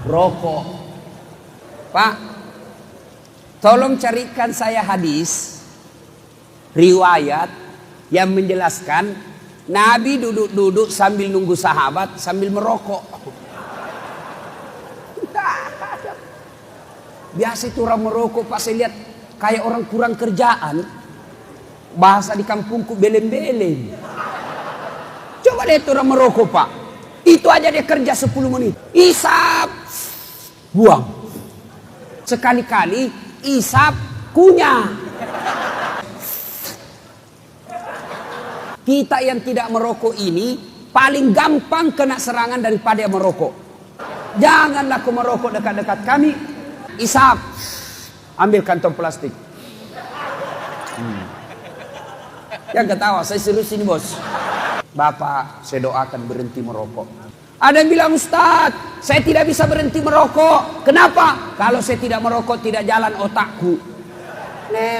rokok. Pak, tolong carikan saya hadis riwayat yang menjelaskan Nabi duduk-duduk sambil nunggu sahabat sambil merokok. Biasa itu orang merokok, Pak, saya lihat kayak orang kurang kerjaan. Bahasa di kampungku beleng-beleng. Coba lihat orang merokok, Pak. Itu aja dia kerja 10 menit. Isap, buang. Sekali-kali isap, kunyah. Kita yang tidak merokok ini paling gampang kena serangan daripada yang merokok. Janganlah kau merokok dekat-dekat kami. Isap, ambil kantong plastik. Yang ketawa, saya serius ini bos. Bapak, saya doakan berhenti merokok. Ada yang bilang, Ustadz, saya tidak bisa berhenti merokok. Kenapa? Kalau saya tidak merokok, tidak jalan otakku.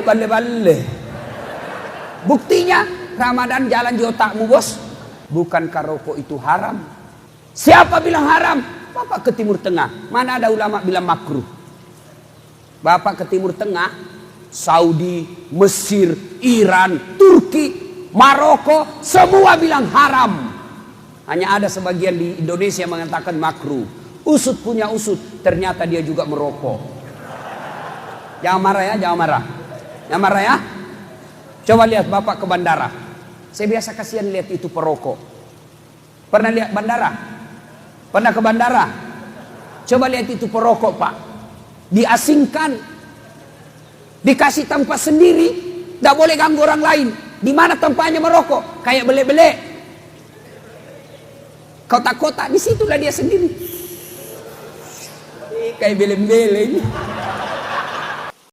Bale-bale. Buktinya, Ramadan jalan di otakmu bos. Bukankah rokok itu haram? Siapa bilang haram? Bapak ke Timur Tengah. Mana ada ulama bilang makruh? Bapak ke Timur Tengah, Saudi, Mesir, Iran, Turki, Maroko, semua bilang haram. Hanya ada sebagian di Indonesia yang mengatakan makruh. Usut punya usut, ternyata dia juga merokok. Jangan marah ya, jangan marah. Jangan marah ya. Coba lihat Bapak ke bandara. Saya biasa kasihan lihat itu perokok. Pernah lihat bandara? Pernah ke bandara? Coba lihat itu perokok, Pak. Diasingkan, dikasih tempat sendiri, tidak boleh ganggu orang lain. Di mana tempatnya merokok? Kayak bele-bele, kotak-kotak, disitulah dia sendiri. Kayak bele-bele ini.